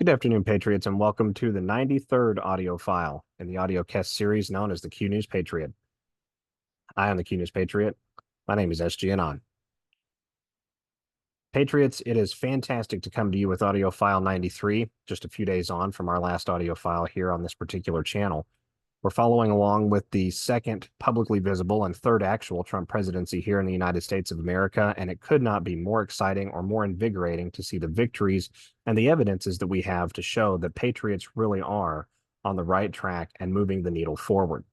Good afternoon, Patriots, and welcome to the 93rd audio file in the audiocast series known as the Q News Patriot. I am the Q News Patriot. My name is SGAnon. Patriots, it is fantastic to come to you with audio file 93, just a few days on from our last audio file here on this particular channel. We're following along with the second publicly visible and third actual Trump presidency here in the United States of America, and it could not be more exciting or more invigorating to see the victories and the evidences that we have to show that patriots really are on the right track and moving the needle forward.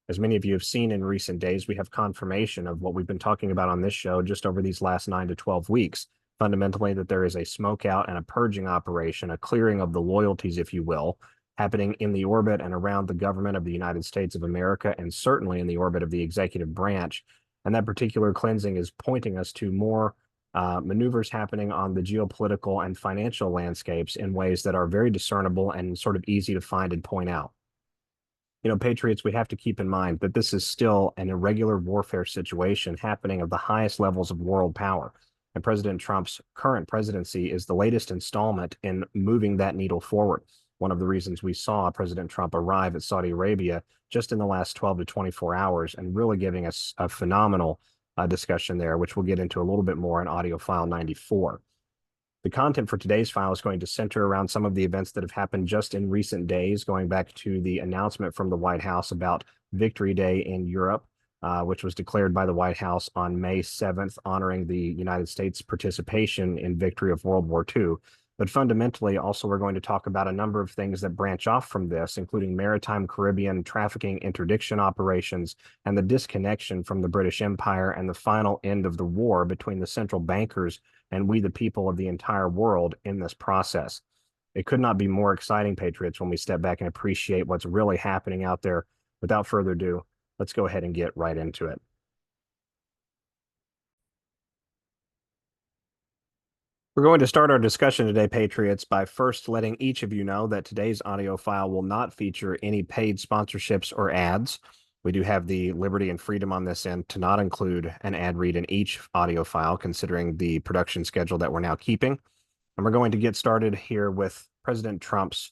As many of you have seen in recent days, we have confirmation of what we've been talking about on this show just over these last 9 to 12 weeks. Fundamentally, that there is a smoke out and a purging operation, a clearing of the loyalties, if you will, happening in the orbit and around the government of the United States of America, and certainly in the orbit of the executive branch. And that particular cleansing is pointing us to more maneuvers happening on the geopolitical and financial landscapes in ways that are very discernible and sort of easy to find and point out. You know, Patriots, we have to keep in mind that this is still an irregular warfare situation happening of the highest levels of world power. And President Trump's current presidency is the latest installment in moving that needle forward. One of the reasons we saw President Trump arrive at Saudi Arabia just in the last 12 to 24 hours and really giving us a phenomenal discussion there, which we'll get into a little bit more in audio file 94. The content for today's file is going to center around some of the events that have happened just in recent days, going back to the announcement from the White House about Victory Day in Europe, which was declared by the White House on May 7th, honoring the United States' participation in victory of World War II. But fundamentally, also, we're going to talk about a number of things that branch off from this, including maritime Caribbean trafficking interdiction operations and the disconnection from the British Empire and the final end of the war between the central bankers and we, the people of the entire world, in this process. It could not be more exciting, Patriots, when we step back and appreciate what's really happening out there. Without further ado, let's go ahead and get right into it. We're going to start our discussion today, Patriots, by first letting each of you know that today's audio file will not feature any paid sponsorships or ads. We do have the liberty and freedom on this end to not include an ad read in each audio file, considering the production schedule that we're now keeping. And we're going to get started here with President Trump's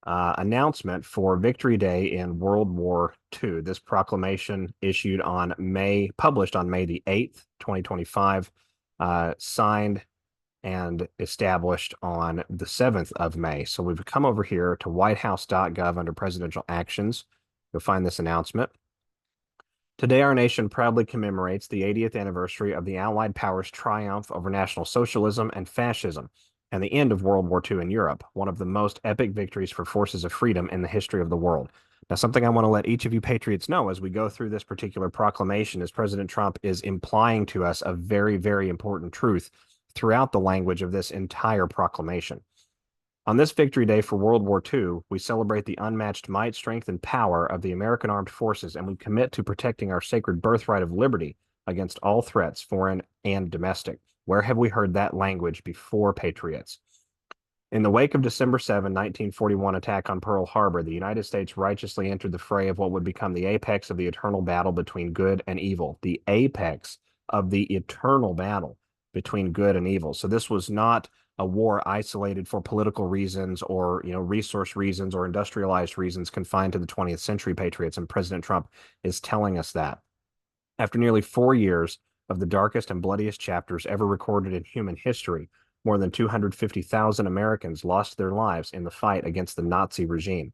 announcement for Victory Day in World War II. This proclamation published on May the 8th, 2025, signed and established on the 7th of May. So we've come over here to whitehouse.gov under presidential actions. You'll find this announcement. Today, our nation proudly commemorates the 80th anniversary of the Allied powers' triumph over National Socialism and fascism and the end of World War II in Europe, one of the most epic victories for forces of freedom in the history of the world. Now, something I want to let each of you patriots know as we go through this particular proclamation is President Trump is implying to us a very, very important truth throughout the language of this entire proclamation. On this Victory Day for World War II, we celebrate the unmatched might, strength, and power of the American Armed Forces, and we commit to protecting our sacred birthright of liberty against all threats, foreign and domestic. Where have we heard that language before, Patriots? In the wake of December 7, 1941 attack on Pearl Harbor, the United States righteously entered the fray of what would become the apex of the eternal battle between good and evil. The apex of the eternal battle between good and evil. So this was not a war isolated for political reasons or, resource reasons or industrialized reasons confined to the 20th century, Patriots, and President Trump is telling us that. After nearly 4 years of the darkest and bloodiest chapters ever recorded in human history, more than 250,000 Americans lost their lives in the fight against the Nazi regime.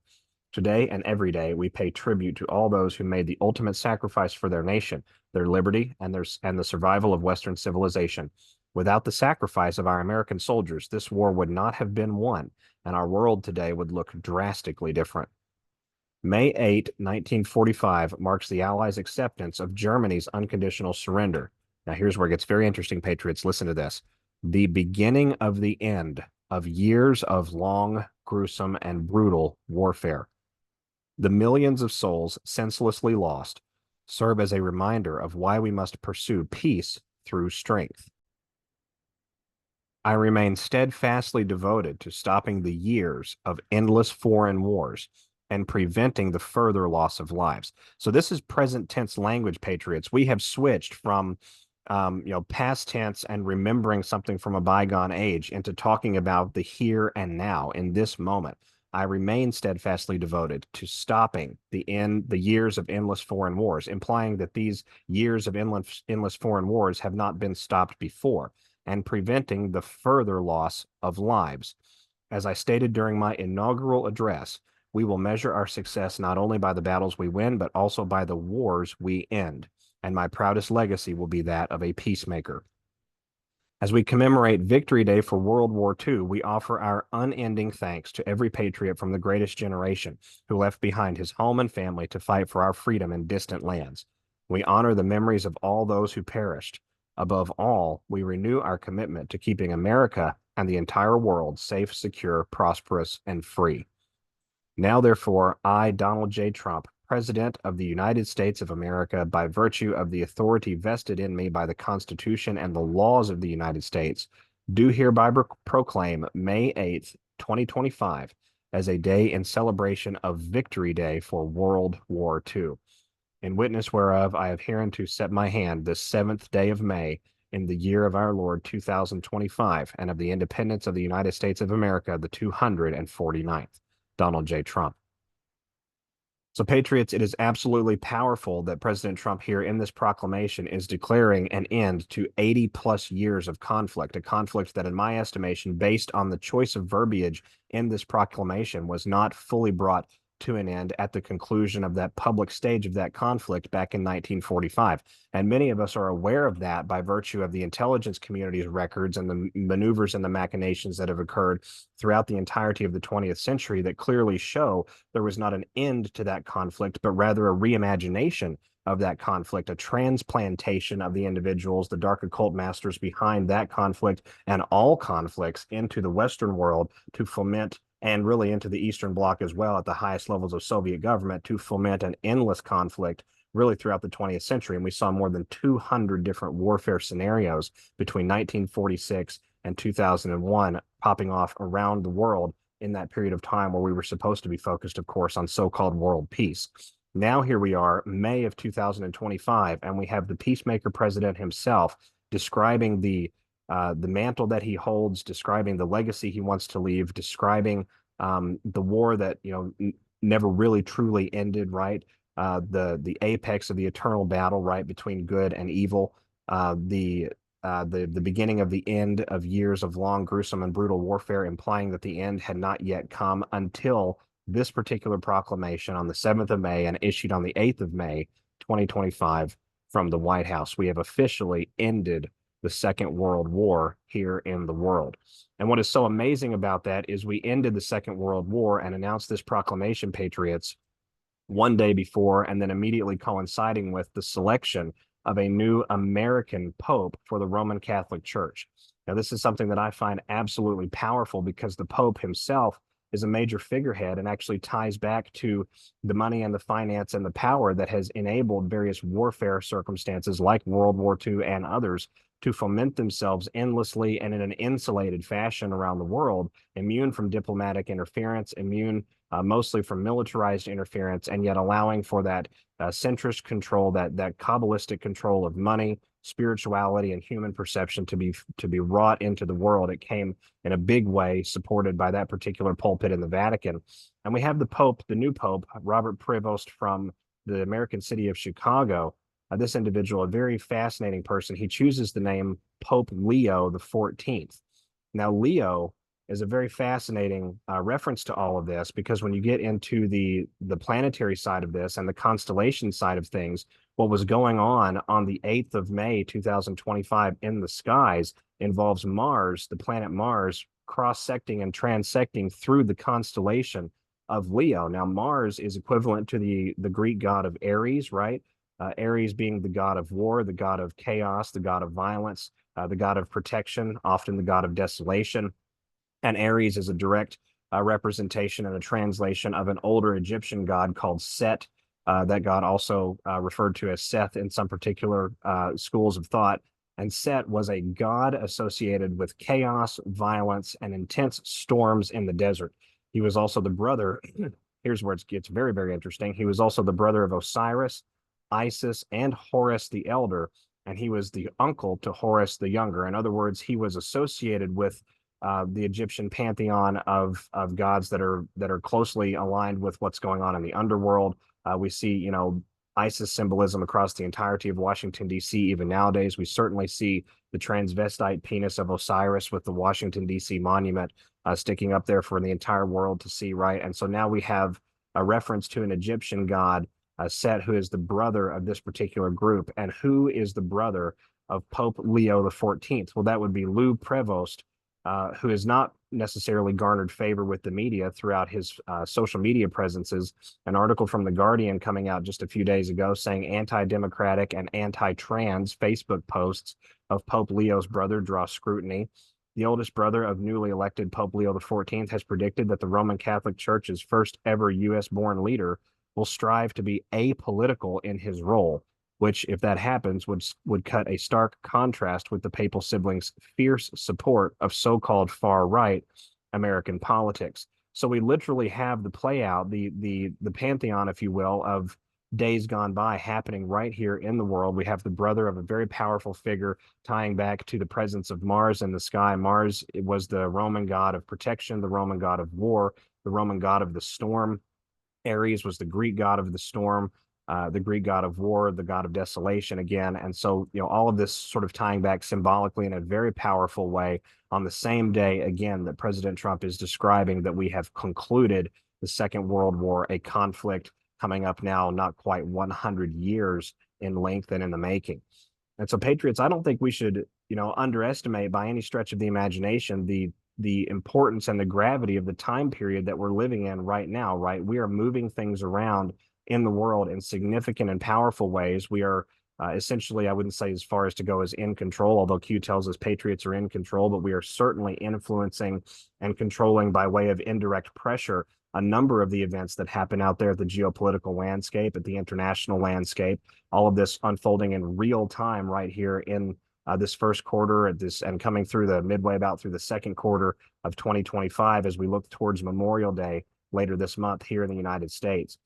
Today and every day, we pay tribute to all those who made the ultimate sacrifice for their nation, their liberty, and the survival of Western civilization. Without the sacrifice of our American soldiers, this war would not have been won, and our world today would look drastically different. May 8, 1945 marks the Allies' acceptance of Germany's unconditional surrender. Now, here's where it gets very interesting, Patriots. Listen to this. The beginning of the end of years of long, gruesome, and brutal warfare. The millions of souls senselessly lost serve as a reminder of why we must pursue peace through strength. I remain steadfastly devoted to stopping the years of endless foreign wars and preventing the further loss of lives. So this is present tense language, Patriots. We have switched from past tense and remembering something from a bygone age into talking about the here and now in this moment. I remain steadfastly devoted to stopping the years of endless foreign wars, implying that these years of endless foreign wars have not been stopped before, and preventing the further loss of lives. As I stated during my inaugural address, we will measure our success not only by the battles we win, but also by the wars we end. And my proudest legacy will be that of a peacemaker. As we commemorate Victory Day for World War II, we offer our unending thanks to every patriot from the greatest generation who left behind his home and family to fight for our freedom in distant lands. We honor the memories of all those who perished. Above all, we renew our commitment to keeping America and the entire world safe, secure, prosperous, and free. Now, therefore, I, Donald J. Trump, President of the United States of America, by virtue of the authority vested in me by the Constitution and the laws of the United States, do hereby proclaim May 8th, 2025, as a day in celebration of Victory Day for World War II. In witness whereof, I have hereunto set my hand this 7th day of May in the year of our Lord 2025, and of the independence of the United States of America, the 249th. Donald J. Trump. So, Patriots, it is absolutely powerful that President Trump here in this proclamation is declaring an end to 80 plus years of conflict, a conflict that, in my estimation, based on the choice of verbiage in this proclamation, was not fully brought to an end at the conclusion of that public stage of that conflict back in 1945. And many of us are aware of that by virtue of the intelligence community's records and the maneuvers and the machinations that have occurred throughout the entirety of the 20th century that clearly show there was not an end to that conflict, but rather a reimagination of that conflict, a transplantation of the individuals, the dark occult masters behind that conflict and all conflicts into the Western world to foment, and really into the Eastern Bloc as well at the highest levels of Soviet government, to foment an endless conflict really throughout the 20th century. And we saw more than 200 different warfare scenarios between 1946 and 2001 popping off around the world in that period of time where we were supposed to be focused, of course, on so-called world peace. Now here we are, May of 2025, and we have the peacemaker president himself describing the mantle that he holds, describing the legacy he wants to leave, describing the war that never really truly ended, right? The apex of the eternal battle, right, between good and evil, the beginning of the end of years of long, gruesome, and brutal warfare, implying that the end had not yet come until this particular proclamation on the 7th of May and issued on the 8th of May, 2025, from the White House. We have officially ended the Second World War here in the world. And what is so amazing about that is we ended the Second World War and announced this proclamation, Patriots, one day before, and then immediately coinciding with the selection of a new American Pope for the Roman Catholic Church. Now, this is something that I find absolutely powerful because the Pope himself is a major figurehead and actually ties back to the money and the finance and the power that has enabled various warfare circumstances like World War II and others to foment themselves endlessly and in an insulated fashion around the world, immune from diplomatic interference, immune mostly from militarized interference, and yet allowing for that centrist control, that Kabbalistic control of money, spirituality, and human perception to be wrought into the world. It came in a big way, supported by that particular pulpit in the Vatican. And we have the Pope, the new Pope, Robert Prevost from the American city of Chicago. This individual, a very fascinating person. He chooses the name Pope Leo the 14th. Now, Leo is a very fascinating reference to all of this, because when you get into the planetary side of this and the constellation side of things, what was going on the 8th of May, 2025 in the skies involves Mars, the planet Mars, cross-secting and transecting through the constellation of Leo. Now, Mars is equivalent to the Greek god of Ares, right? Ares being the god of war, the god of chaos, the god of violence, the god of protection, often the god of desolation. And Ares is a direct representation and a translation of an older Egyptian god called Set. That god also referred to as Seth in some particular schools of thought. And Set was a god associated with chaos, violence, and intense storms in the desert. He was also the brother, here's where it gets very, very interesting. He was also the brother of Osiris, Isis, and Horus the Elder, and he was the uncle to Horus the Younger. In other words, he was associated with the Egyptian pantheon of gods that are closely aligned with what's going on in the underworld. We see, ISIS symbolism across the entirety of Washington, D.C. Even nowadays, we certainly see the transvestite penis of Osiris with the Washington, D.C. monument sticking up there for the entire world to see, right? And so now we have a reference to an Egyptian god, Set, who is the brother of this particular group. And who is the brother of Pope Leo the 14th? Well, that would be Lou Prevost, who has not necessarily garnered favor with the media throughout his social media presences. An article from The Guardian coming out just a few days ago saying anti-democratic and anti-trans Facebook posts of Pope Leo's brother draw scrutiny. The oldest brother of newly elected Pope Leo the 14th has predicted that the Roman Catholic Church's first ever U.S.-born leader will strive to be apolitical in his role, which, if that happens, would cut a stark contrast with the papal siblings' fierce support of so-called far-right American politics. So we literally have the play out, the pantheon, if you will, of days gone by happening right here in the world. We have the brother of a very powerful figure tying back to the presence of Mars in the sky. Mars was the Roman god of protection, the Roman god of war, the Roman god of the storm. Ares was the Greek god of the storm, the Greek god of war, the god of desolation again. And so, all of this sort of tying back symbolically in a very powerful way on the same day, again, that President Trump is describing that we have concluded the Second World War, a conflict coming up now, not quite 100 years in length and in the making. And so, Patriots, I don't think we should, underestimate by any stretch of the imagination the importance and the gravity of the time period that we're living in right now, right? We are moving things around in the world in significant and powerful ways. We are essentially, I wouldn't say as far as to go as in control, although Q tells us Patriots are in control, but we are certainly influencing and controlling by way of indirect pressure a number of the events that happen out there at the geopolitical landscape, at the international landscape, all of this unfolding in real time right here in this first quarter at this and coming through the midway about through the second quarter of 2025 as we look towards Memorial Day later this month here in the United States.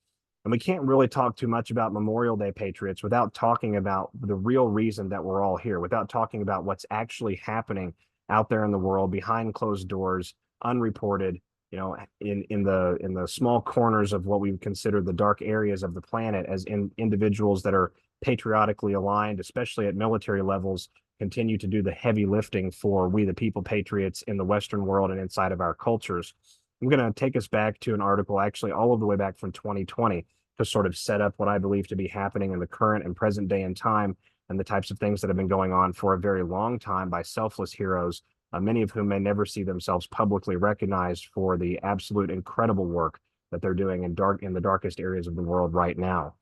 And we can't really talk too much about Memorial Day, Patriots, without talking about the real reason that we're all here, without talking about what's actually happening out there in the world behind closed doors, unreported, in the small corners of what we would consider the dark areas of the planet, as individuals that are patriotically aligned, especially at military levels, continue to do the heavy lifting for we the people patriots in the Western world and inside of our cultures. I'm going to take us back to an article actually all of the way back from 2020 to sort of set up what I believe to be happening in the current and present day and time, and the types of things that have been going on for a very long time by selfless heroes, many of whom may never see themselves publicly recognized for the absolute incredible work that they're doing in the darkest areas of the world right now.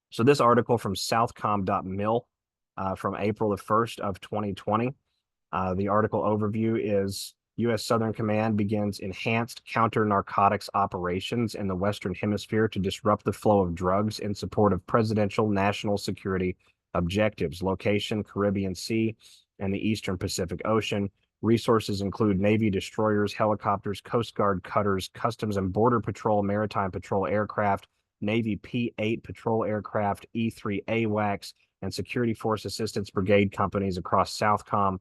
So this article from southcom.mil from April the 1st of 2020, the article overview is U.S. Southern Command begins enhanced counter-narcotics operations in the Western Hemisphere to disrupt the flow of drugs in support of presidential national security objectives. Location, Caribbean Sea and the Eastern Pacific Ocean. Resources include Navy destroyers, helicopters, Coast Guard cutters, Customs and Border Patrol, Maritime Patrol aircraft, Navy P-8 patrol aircraft, E-3 AWACS, and Security Force Assistance Brigade companies across Southcom.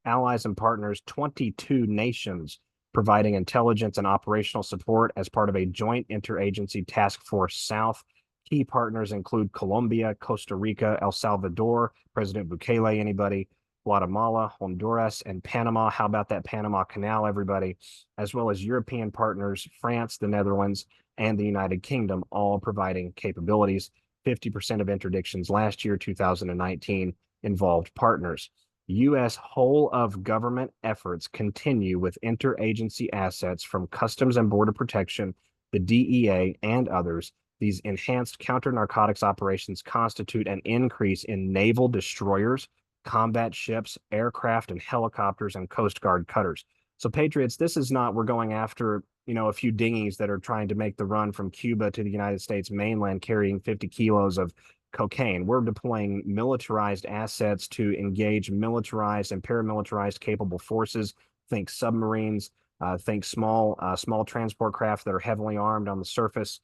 Allies and partners, 22 nations, providing intelligence and operational support as part of a joint interagency task force South. Key partners include Colombia, Costa Rica, El Salvador, President Bukele, anybody, Guatemala, Honduras, and Panama. How about that Panama Canal, everybody? As well as European partners, France, the Netherlands, and the United Kingdom, all providing capabilities. 50% of interdictions last year, 2019, involved partners. U.S. whole of government efforts continue with interagency assets from Customs and Border Protection, the DEA, and others. These enhanced counter-narcotics operations constitute an increase in naval destroyers, combat ships, aircraft, and helicopters, and Coast Guard cutters. So, Patriots, this is not we're going after, a few dinghies that are trying to make the run from Cuba to the United States mainland carrying 50 kilos of cocaine. We're deploying militarized assets to engage militarized and paramilitarized capable forces. Think submarines, think small transport craft that are heavily armed on the surface,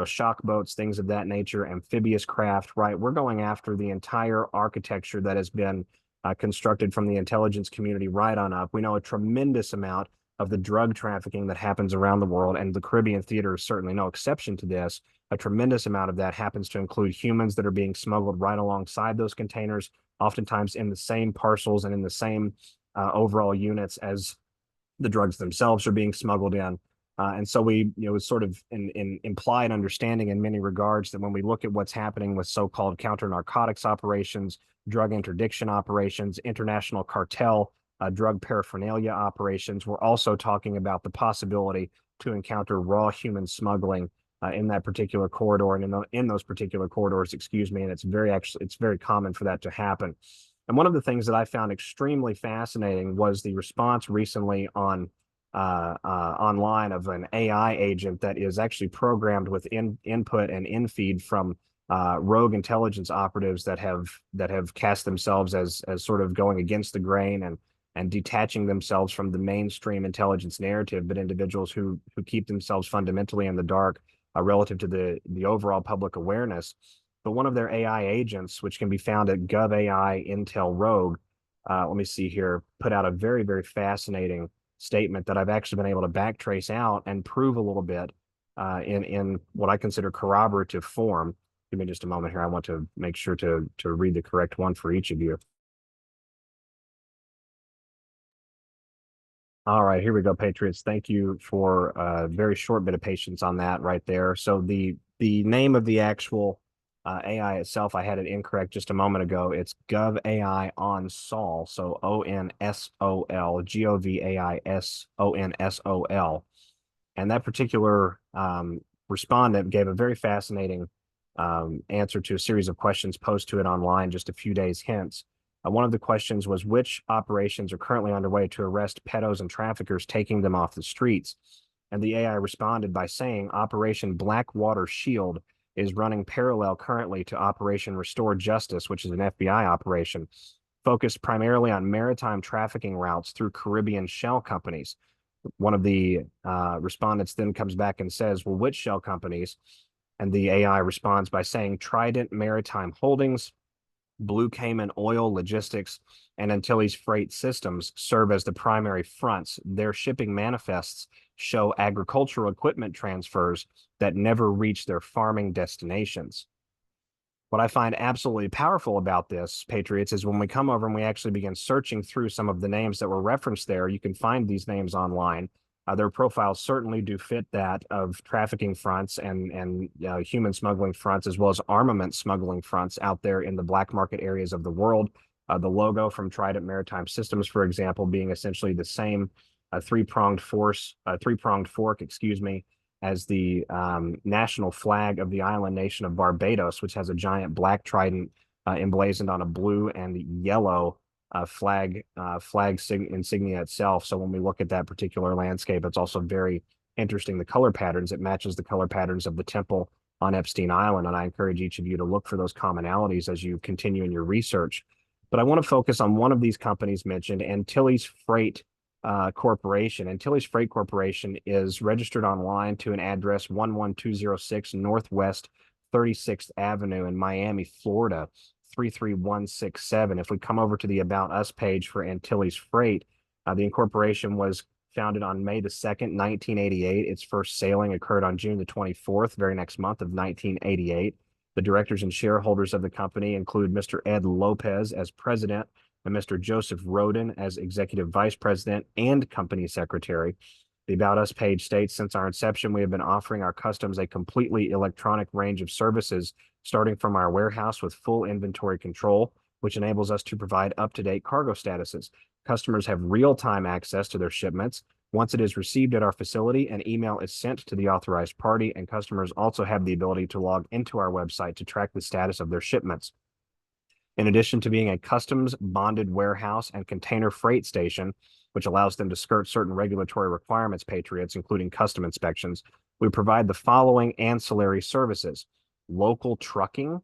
shock boats, things of that nature, amphibious craft, right? We're going after the entire architecture that has been constructed from the intelligence community right on up. We know a tremendous amount of the drug trafficking that happens around the world, and the Caribbean theater is certainly no exception to this. A tremendous amount of that happens to include humans that are being smuggled right alongside those containers, oftentimes in the same parcels and in the same overall units as the drugs themselves are being smuggled in. And so it's sort of an implied understanding in many regards that when we look at what's happening with so-called counter narcotics operations, drug interdiction operations, international cartel, drug paraphernalia operations, we're also talking about the possibility to encounter raw human smuggling in that particular corridor and in those particular corridors, excuse me. And it's very common for that to happen. And one of the things that I found extremely fascinating was the response recently online of an AI agent that is actually programmed with input and in-feed from rogue intelligence operatives that have cast themselves as sort of going against the grain and detaching themselves from the mainstream intelligence narrative, but individuals who keep themselves fundamentally in the dark relative to the overall public awareness. But one of their AI agents, which can be found at GovAI Intel Rogue, let me see here, put out a very, very fascinating statement that I've actually been able to backtrace out and prove a little bit in what I consider corroborative form. Give me just a moment here. I want to make sure to read the correct one for each of you. All right, here we go, Patriots. Thank you for a very short bit of patience on that right there. So the name of the actual AI itself, I had it incorrect just a moment ago. It's GovAI on Sol, so ONSOL, GOVAISONSOL. And that particular respondent gave a very fascinating answer to a series of questions posed to it online just a few days hence. One of the questions was, which operations are currently underway to arrest pedos and traffickers taking them off the streets? And the AI responded by saying Operation Blackwater Shield is running parallel currently to Operation Restore Justice, which is an FBI operation focused primarily on maritime trafficking routes through Caribbean shell companies. One of the respondents then comes back and says, well, which shell companies? And the AI responds by saying Trident Maritime Holdings, Blue Cayman Oil Logistics, and Antilles Freight Systems serve as the primary fronts. Their shipping manifests show agricultural equipment transfers that never reach their farming destinations. What I find absolutely powerful about this, Patriots, is when we come over and we actually begin searching through some of the names that were referenced there, you can find these names online. Their profiles certainly do fit that of trafficking fronts and human smuggling fronts, as well as armament smuggling fronts out there in the black market areas of the world. The logo from Trident Maritime Systems, for example, being essentially the same three-pronged fork, excuse me, as the national flag of the island nation of Barbados, which has a giant black trident emblazoned on a blue and yellow flag insignia itself. So when we look at that particular landscape, it's also very interesting. The color patterns, it matches the color patterns of the temple on Epstein Island. And I encourage each of you to look for those commonalities as you continue in your research. But I want to focus on one of these companies mentioned, Antilles Freight Corporation. Antilles Freight Corporation is registered online to an address 11206 Northwest 36th Avenue in Miami, Florida, 33167. If we come over to the About Us page for Antilles Freight, the incorporation was founded on May the 2nd, 1988. Its first sailing occurred on June the 24th, very next month of 1988. The directors and shareholders of the company include Mr. Ed Lopez as president and Mr. Joseph Roden as executive vice president and company secretary. The About Us page states, since our inception, we have been offering our customs a completely electronic range of services, starting from our warehouse with full inventory control, which enables us to provide up-to-date cargo statuses. Customers have real-time access to their shipments. Once it is received at our facility, an email is sent to the authorized party, and customers also have the ability to log into our website to track the status of their shipments. In addition to being a customs bonded warehouse and container freight station, which allows them to skirt certain regulatory requirements, Patriots, including custom inspections, we provide the following ancillary services: local trucking,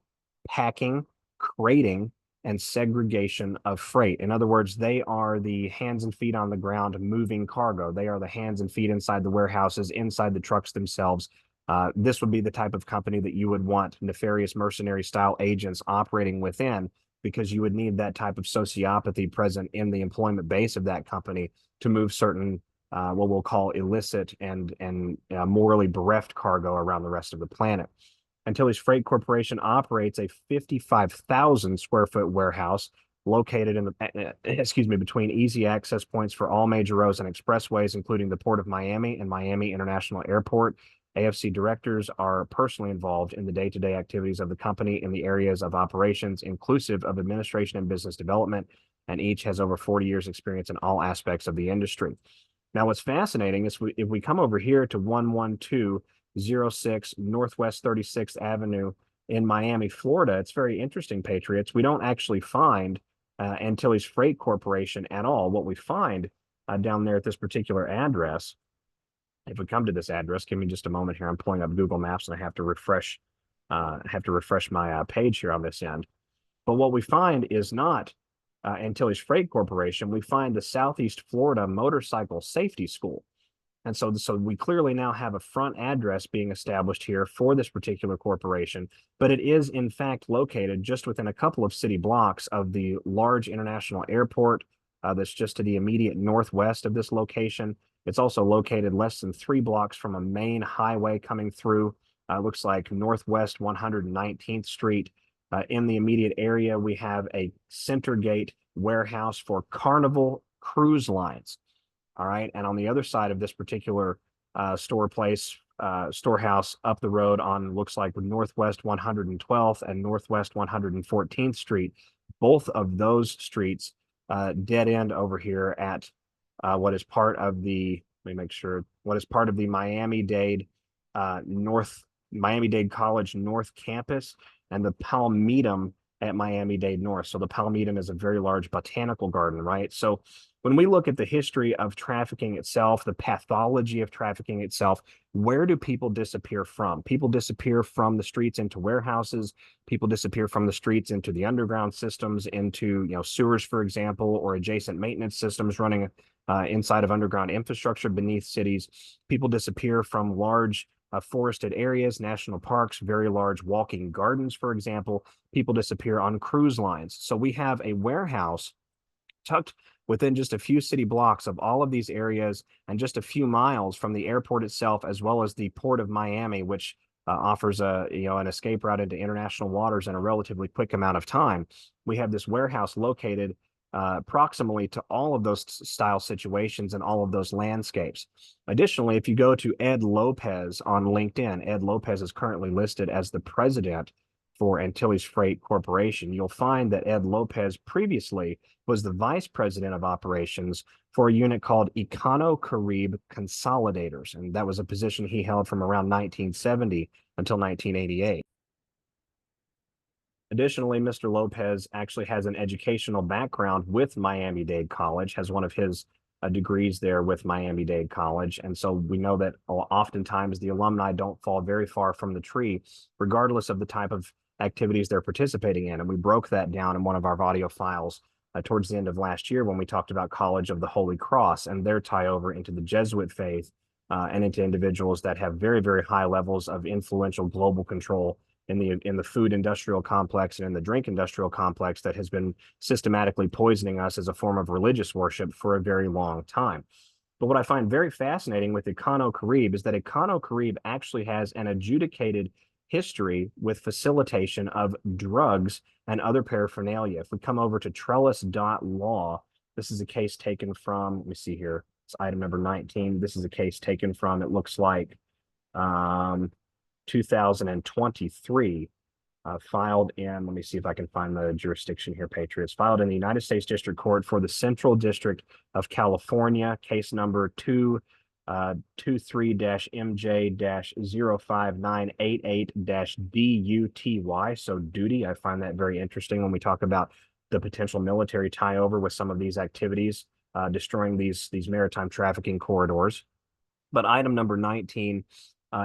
packing, crating, and segregation of freight. In other words, they are the hands and feet on the ground moving cargo. They are the hands and feet inside the warehouses, inside the trucks themselves, This would be the type of company that you would want nefarious mercenary style agents operating within, because you would need that type of sociopathy present in the employment base of that company to move certain what we'll call illicit and morally bereft cargo around the rest of the planet. Antilles Freight Corporation operates a 55,000 square foot warehouse located in the between easy access points for all major roads and expressways, including the Port of Miami and Miami International Airport. AFC directors are personally involved in the day-to-day activities of the company in the areas of operations, inclusive of administration and business development, and each has over 40 years experience in all aspects of the industry. Now, what's fascinating is if we come over here to 11206 Northwest 36th Avenue in Miami, Florida, it's very interesting, Patriots. We don't actually find Antilles Freight Corporation at all. What we find down there at this particular address, if we come to this address, give me just a moment here. I'm pulling up Google Maps and I have to refresh my page here on this end. But what we find is not Antilles Freight Corporation. We find the Southeast Florida Motorcycle Safety School. And so we clearly now have a front address being established here for this particular corporation, but it is in fact located just within a couple of city blocks of the large international airport that's just to the immediate northwest of this location. It's also located less than 3 blocks from a main highway coming through, looks like Northwest 119th Street. In the immediate area, we have a center gate warehouse for Carnival Cruise Lines. All right. And on the other side of this particular storehouse up the road on looks like Northwest 112th and Northwest 114th Street, both of those streets dead end over here at what is part of the, let me make sure, what is part of the Miami-Dade Miami-Dade College North Campus and the Palmettum at Miami-Dade North. So the Palmettum is a very large botanical garden, right? So when we look at the history of trafficking itself, the pathology of trafficking itself, where do people disappear from? People disappear from the streets into warehouses. People disappear from the streets into the underground systems, into sewers, for example, or adjacent maintenance systems running inside of underground infrastructure beneath cities. People disappear from large forested areas, national parks, very large walking gardens, for example. People disappear on cruise lines. So we have a warehouse tucked within just a few city blocks of all of these areas and just a few miles from the airport itself, as well as the Port of Miami, which offers an escape route into international waters in a relatively quick amount of time. We have this warehouse located proximally to all of those style situations and all of those landscapes. Additionally, if you go to Ed Lopez on LinkedIn, Ed Lopez is currently listed as the president for Antilles Freight Corporation. You'll find that Ed Lopez previously was the vice president of operations for a unit called Econo-Carib Consolidators, and that was a position he held from around 1970 until 1988. Additionally, Mr. Lopez actually has an educational background with Miami-Dade College, has one of his degrees there with Miami-Dade College. And so we know that oftentimes the alumni don't fall very far from the tree, regardless of the type of activities they're participating in. And we broke that down in one of our audio files towards the end of last year when we talked about College of the Holy Cross and their tie over into the Jesuit faith and into individuals that have very, very high levels of influential global control in the food industrial complex and in the drink industrial complex that has been systematically poisoning us as a form of religious worship for a very long time. But what I find very fascinating with Econo-Carib is that Econo-Carib actually has an adjudicated history with facilitation of drugs and other paraphernalia. If we come over to trellis.law, this is a case taken from, let me see here, it's item number 19. This is a case taken from, it looks like, 2023, filed in, let me see if I can find the jurisdiction here, Patriots, filed in the United States District Court for the Central District of California, case number 223-MJ-05988-DUTY, so duty. I find that very interesting when we talk about the potential military tie over with some of these activities, destroying these maritime trafficking corridors. But item number 19,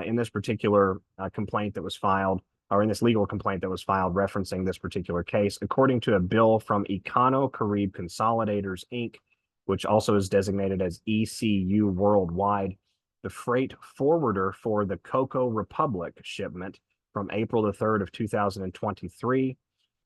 in this particular complaint that was filed, or in this legal complaint that was filed referencing this particular case, according to a bill from Econo-Carib Consolidators, Inc., which also is designated as ECU Worldwide, the freight forwarder for the Cocoa Republic shipment from April the 3rd of 2023.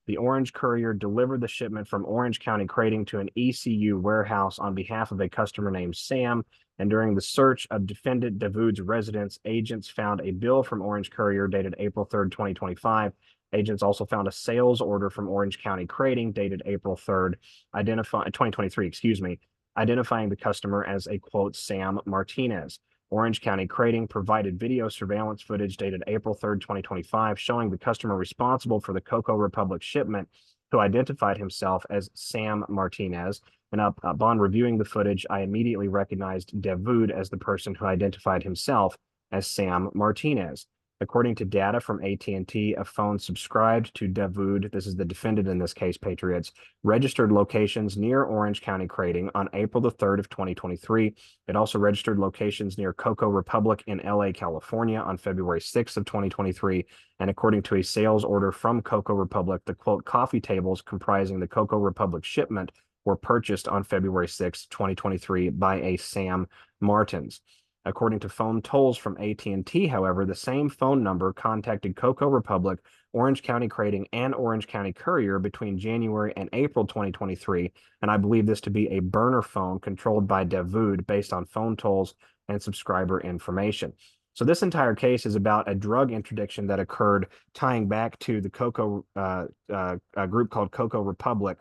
The Orange Courier delivered the shipment from Orange County Crating to an ECU warehouse on behalf of a customer named Sam. And during the search of defendant Dawood's residence, agents found a bill from Orange Courier dated April 3rd, 2025. Agents also found a sales order from Orange County Crating dated April 3rd, 2023, identifying the customer as a quote, Sam Martinez. Orange County Crating provided video surveillance footage dated April 3rd, 2025, showing the customer responsible for the Cocoa Republic shipment, who identified himself as Sam Martinez. And upon reviewing the footage, I immediately recognized Dawood as the person who identified himself as Sam Martinez. According to data from AT&T, a phone subscribed to Dawood, this is the defendant in this case, Patriots, registered locations near Orange County Crating on April the 3rd of 2023. It also registered locations near Cocoa Republic in LA, California on February 6th of 2023. And according to a sales order from Cocoa Republic, the quote, coffee tables comprising the Cocoa Republic shipment were purchased on February 6th, 2023 by a Sam Martins. According to phone tolls from AT&T, however, the same phone number contacted Cocoa Republic, Orange County Crating, and Orange County Courier between January and April 2023, and I believe this to be a burner phone controlled by Dawood based on phone tolls and subscriber information. So this entire case is about a drug interdiction that occurred tying back to the Cocoa a group called Cocoa Republic.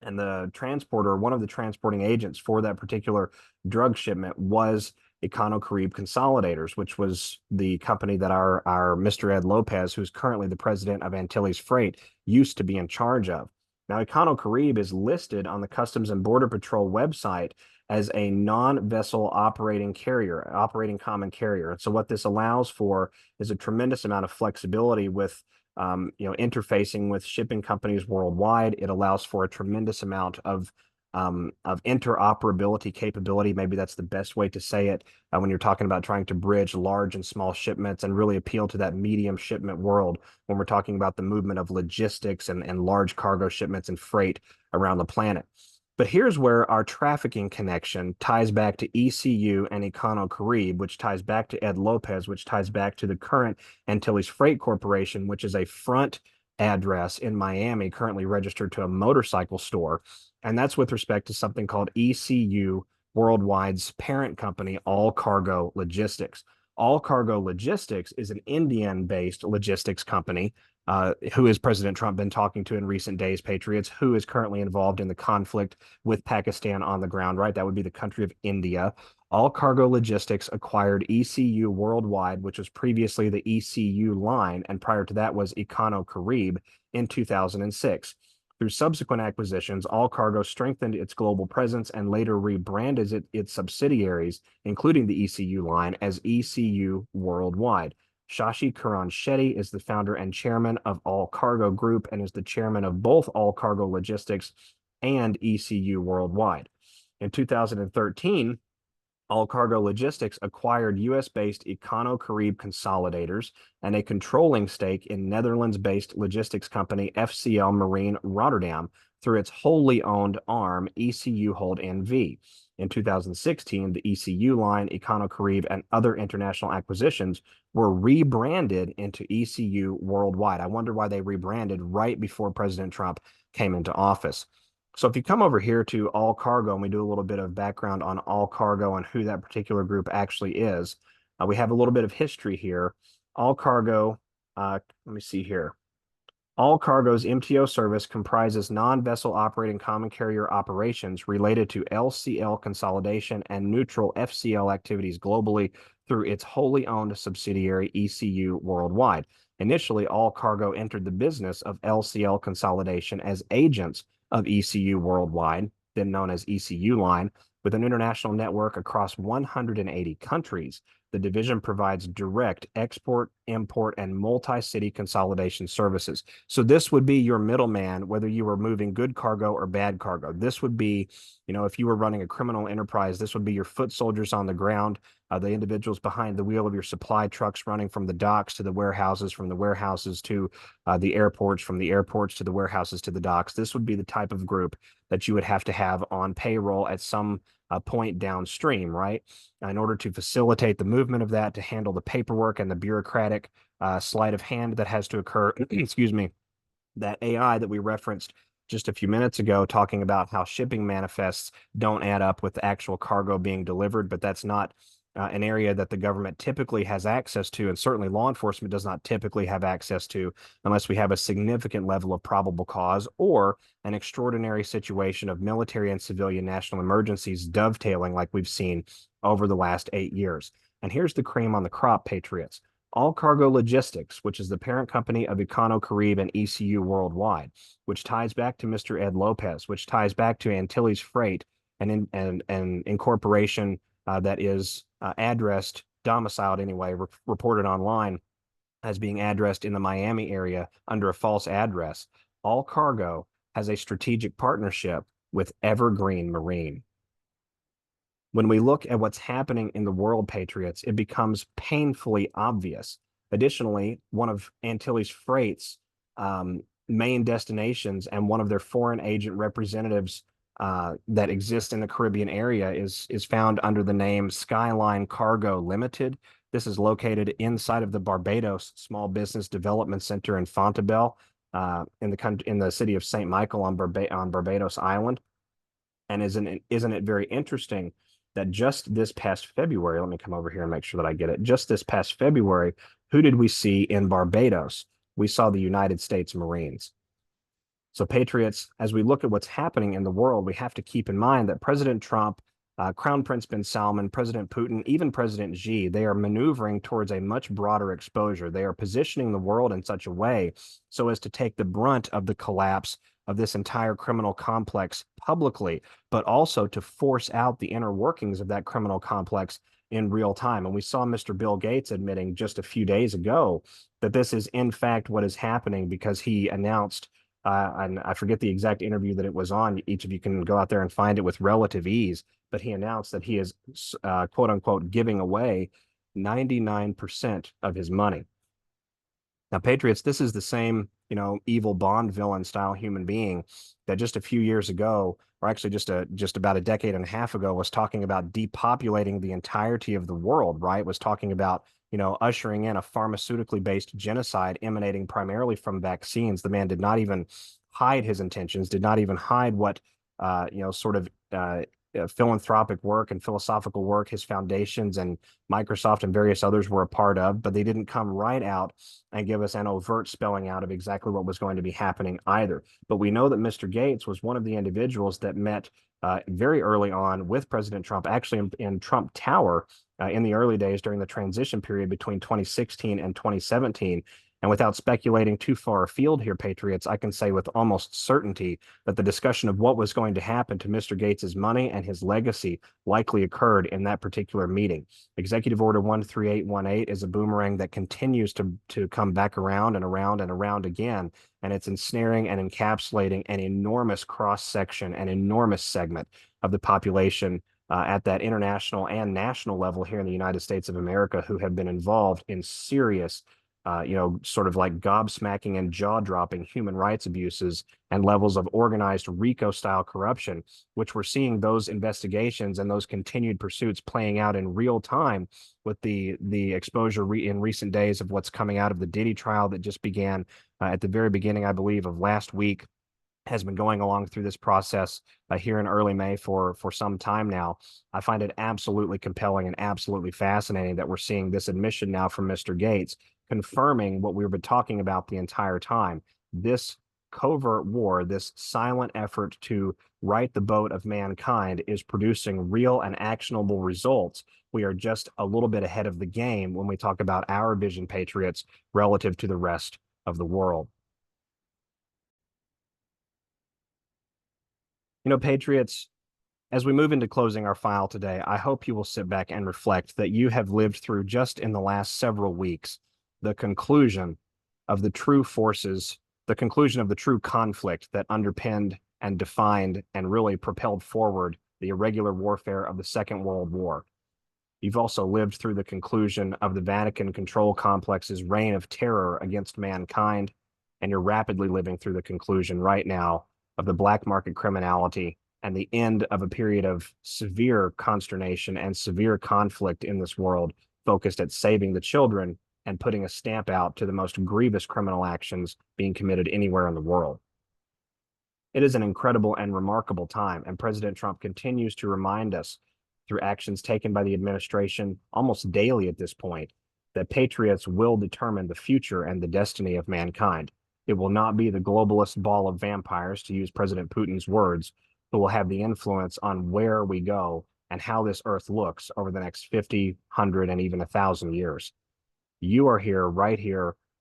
And the transporter, one of the transporting agents for that particular drug shipment was Econo-Carib Consolidators, which was the company that our Mr. Ed Lopez, who's currently the president of Antilles Freight, used to be in charge of. Now, Econo-Carib is listed on the Customs and Border Patrol website as a non-vessel operating carrier, operating common carrier. And so what this allows for is a tremendous amount of flexibility with interfacing with shipping companies worldwide. It allows for a tremendous amount of interoperability capability. Maybe that's the best way to say it when you're talking about trying to bridge large and small shipments and really appeal to that medium shipment world when we're talking about the movement of logistics and large cargo shipments and freight around the planet. But here's where our trafficking connection ties back to ECU and Econo-Carib, which ties back to Ed Lopez, which ties back to the current Antilles Freight Corporation, which is a front address in Miami, currently registered to a motorcycle store. And that's with respect to something called ECU Worldwide's parent company, All Cargo Logistics. All Cargo Logistics is an Indian-based logistics company who has President Trump been talking to in recent days, Patriots, who is currently involved in the conflict with Pakistan on the ground, right? That would be the country of India. All Cargo Logistics acquired ECU Worldwide, which was previously the ECU line, and prior to that was Econo-Carib in 2006. Through subsequent acquisitions, All Cargo strengthened its global presence and later rebranded its subsidiaries, including the ECU line, as ECU Worldwide. Shashi Karan Shetty is the founder and chairman of All Cargo Group and is the chairman of both All Cargo Logistics and ECU Worldwide. In 2013, All Cargo Logistics acquired U.S.-based Econo-Carib Consolidators and a controlling stake in Netherlands-based logistics company FCL Marine Rotterdam through its wholly owned arm, ECU Hold NV. In 2016, the ECU line, Econo-Carib, and other international acquisitions were rebranded into ECU Worldwide. I wonder why they rebranded right before President Trump came into office. So if you come over here to All Cargo and we do a little bit of background on All Cargo and who that particular group actually is, we have a little bit of history here. All Cargo, let me see here. All Cargo's MTO service comprises non-vessel operating common carrier operations related to LCL consolidation and neutral FCL activities globally through its wholly owned subsidiary ECU Worldwide. Initially, All Cargo entered the business of LCL consolidation as agents of ECU Worldwide, then known as ECU Line, with an international network across 180 countries. The division provides direct export, import, and multi-city consolidation services. So this would be your middleman, whether you were moving good cargo or bad cargo. This would be, if you were running a criminal enterprise, this would be your foot soldiers on the ground, the individuals behind the wheel of your supply trucks running from the docks to the warehouses, from the warehouses to the airports, from the airports to the warehouses to the docks. This would be the type of group that you would have to have on payroll at some point downstream, right? In order to facilitate the movement of that, to handle the paperwork and the bureaucratic sleight of hand that has to occur, excuse me, that AI that we referenced just a few minutes ago, talking about how shipping manifests don't add up with actual cargo being delivered, but that's not an area that the government typically has access to, and certainly law enforcement does not typically have access to unless we have a significant level of probable cause or an extraordinary situation of military and civilian national emergencies dovetailing like we've seen over the last 8 years. And here's the cream on the crop, Patriots. All Cargo Logistics, which is the parent company of Econo-Carib and ECU Worldwide, which ties back to Mr. Ed Lopez, which ties back to Antilles Freight, and incorporation that is addressed, domiciled anyway, reported online as being addressed in the Miami area under a false address. All Cargo has a strategic partnership with Evergreen Marine. When we look at what's happening in the world, Patriots, it becomes painfully obvious. Additionally, one of Antilles Freight's main destinations and one of their foreign agent representatives that exist in the Caribbean area is found under the name Skyline Cargo Limited. This is located inside of the Barbados Small Business Development Center in Fontebelle, in the city of St. Michael on Barbados Island. And isn't it very interesting that just this past February, let me come over here and make sure that I get it. Just this past February, who did we see in Barbados? We saw the United States Marines. So Patriots, as we look at what's happening in the world, we have to keep in mind that President Trump, Crown Prince bin Salman, President Putin, even President Xi, they are maneuvering towards a much broader exposure. They are positioning the world in such a way so as to take the brunt of the collapse of this entire criminal complex publicly, but also to force out the inner workings of that criminal complex in real time. And we saw Mr. Bill Gates admitting just a few days ago that this is in fact what is happening, because he announced, and I forget the exact interview that it was on. Each of you can go out there and find it with relative ease, but he announced that he is quote unquote giving away 99% of his money. Now, Patriots, this is the same, evil Bond villain style human being that just a few years ago, or actually just about a decade and a half ago, was talking about depopulating the entirety of the world, right? Was talking about, ushering in a pharmaceutically based genocide emanating primarily from vaccines. The man did not even hide his intentions, did not even hide what, sort of philanthropic work and philosophical work his foundations and Microsoft and various others were a part of, but they didn't come right out and give us an overt spelling out of exactly what was going to be happening either. But we know that Mr. Gates was one of the individuals that met very early on with President Trump, actually in Trump Tower in the early days during the transition period between 2016 and 2017. And without speculating too far afield here, Patriots, I can say with almost certainty that the discussion of what was going to happen to Mr. Gates's money and his legacy likely occurred in that particular meeting. Executive Order 13818 is a boomerang that continues to come back around and around and around again, and it's ensnaring and encapsulating an enormous cross-section, an enormous segment of the population at that international and national level here in the United States of America who have been involved in serious sort of like gobsmacking and jaw-dropping human rights abuses and levels of organized RICO-style corruption, which we're seeing those investigations and those continued pursuits playing out in real time with the exposure in recent days of what's coming out of the Diddy trial that just began at the very beginning, I believe, of last week, has been going along through this process here in early May for some time now. I find it absolutely compelling and absolutely fascinating that we're seeing this admission now from Mr. Gates, confirming what we've been talking about the entire time. This covert war, this silent effort to right the boat of mankind, is producing real and actionable results. We are just a little bit ahead of the game when we talk about our vision, Patriots, relative to the rest of the world. Patriots, as we move into closing our file today, I hope you will sit back and reflect that you have lived through just in the last several weeks the conclusion of the true forces, the conclusion of the true conflict that underpinned and defined and really propelled forward the irregular warfare of the Second World War. You've also lived through the conclusion of the Vatican control complex's reign of terror against mankind, and you're rapidly living through the conclusion right now of the black market criminality and the end of a period of severe consternation and severe conflict in this world, focused at saving the children and putting a stamp out to the most grievous criminal actions being committed anywhere in the world. It is an incredible and remarkable time, and President Trump continues to remind us through actions taken by the administration almost daily at this point that patriots will determine the future and the destiny of mankind. It will not be the globalist ball of vampires, to use President Putin's words, who will have the influence on where we go and how this earth looks over the next 50, 100, and even 1,000 years. You are here,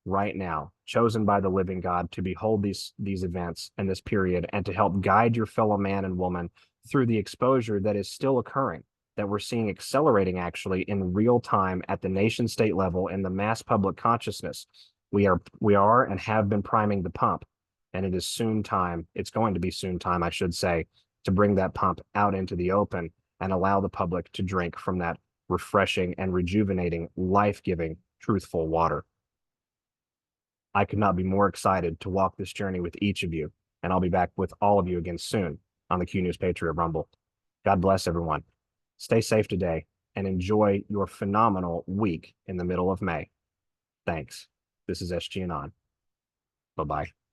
right now, chosen by the living God to behold these events and this period and to help guide your fellow man and woman through the exposure that is still occurring, that we're seeing accelerating actually in real time at the nation state level in the mass public consciousness. We are and have been priming the pump, and it is soon time, it's going to be soon time, I should say, to bring that pump out into the open and allow the public to drink from that refreshing and rejuvenating, life-giving, truthful water. I could not be more excited to walk this journey with each of you, and I'll be back with all of you again soon on the Q News Patriot Rumble. God bless everyone. Stay safe today and enjoy your phenomenal week in the middle of May. Thanks. This is SGAnon. Bye-bye.